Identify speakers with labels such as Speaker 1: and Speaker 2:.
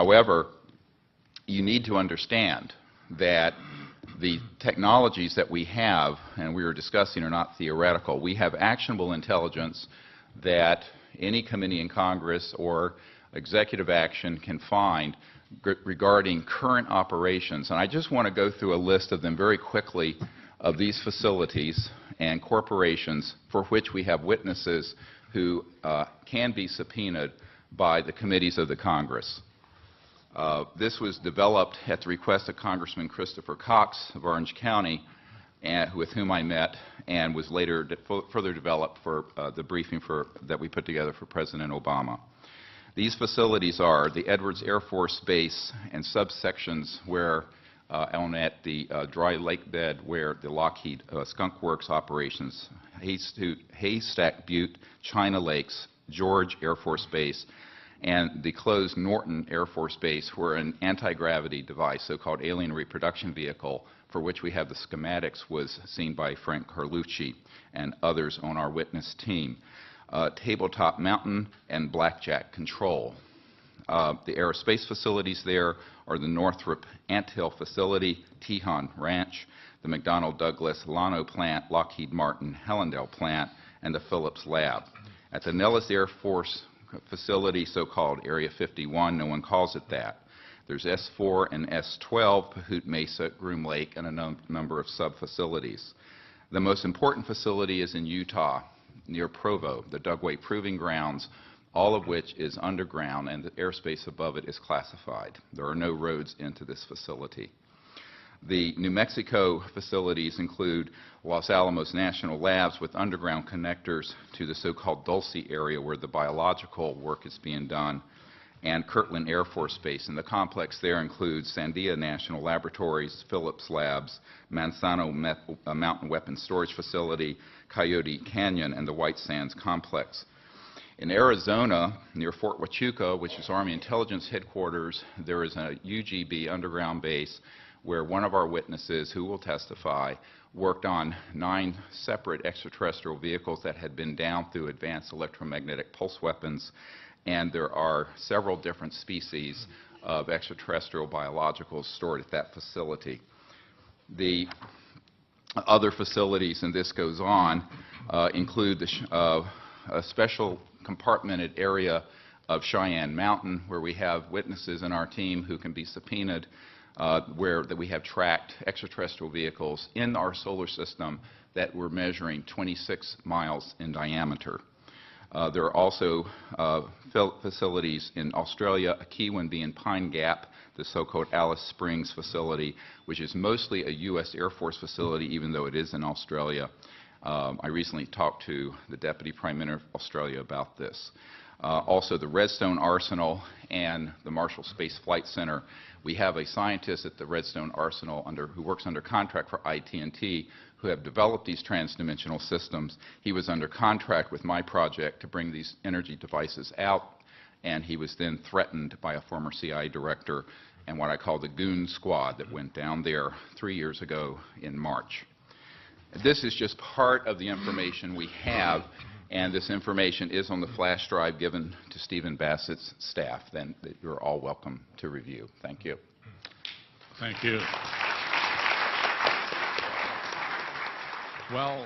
Speaker 1: However, you need to understand that the technologies that we have, and we were discussing, are not theoretical. We have actionable intelligence that any committee in Congress or executive action can find regarding current operations. And I just want to go through a list of them very quickly of these facilities and corporations for which we have witnesses who can be subpoenaed by the committees of the Congress. This was developed at the request of Congressman Christopher Cox of Orange County, with whom I met, and was later further developed for the briefing that we put together for President Obama. These facilities are the Edwards Air Force Base and subsections where at the dry lake bed where the Lockheed Skunk Works operations, Haystack Butte, China Lakes, George Air Force Base, and the closed Norton Air Force Base, where an anti-gravity device, so-called alien reproduction vehicle, for which we have the schematics, was seen by Frank Carlucci and others on our witness team. Tabletop Mountain and Blackjack Control. The aerospace facilities there are the Northrop Anthill Facility, Tejon Ranch, the McDonnell Douglas Llano Plant, Lockheed Martin Hellendale Plant, and the Phillips Lab. At the Nellis Air Force Facility, so-called Area 51, no one calls it that. There's S4 and S12, Pahut Mesa, Groom Lake, and a number of sub-facilities. The most important facility is in Utah, near Provo, the Dugway Proving Grounds, all of which is underground, and the airspace above it is classified. There are no roads into this facility. The New Mexico facilities include Los Alamos National Labs with underground connectors to the so-called Dulce area where the biological work is being done, and Kirtland Air Force Base. And the complex there includes Sandia National Laboratories, Phillips Labs, Manzano Mountain Weapons Storage Facility, Coyote Canyon, and the White Sands Complex. In Arizona, near Fort Huachuca, which is Army Intelligence Headquarters, there is a UGB underground base where one of our witnesses, who will testify, worked on 9 separate extraterrestrial vehicles that had been down through advanced electromagnetic pulse weapons, and there are several different species of extraterrestrial biologicals stored at that facility. The other facilities, and this goes on, include a special compartmented area of Cheyenne Mountain, where we have witnesses in our team who can be subpoenaed, where we have tracked extraterrestrial vehicles in our solar system that were measuring 26 miles in diameter. There are also facilities in Australia, a key one being Pine Gap, the so-called Alice Springs facility, which is mostly a U.S. Air Force facility, even though it is in Australia. I recently talked to the Deputy Prime Minister of Australia about this. Also, the Redstone Arsenal and the Marshall Space Flight Center. We have a scientist at the Redstone Arsenal who works under contract for IT&T, who have developed these transdimensional systems. He was under contract with my project to bring these energy devices out, and he was then threatened by a former CIA director and what I call the goon squad that went down there 3 years ago in March. This is just part of the information we have, and this information is on the flash drive given to Stephen Bassett's staff, then that you're all welcome to review. Thank you.
Speaker 2: Thank you. Well.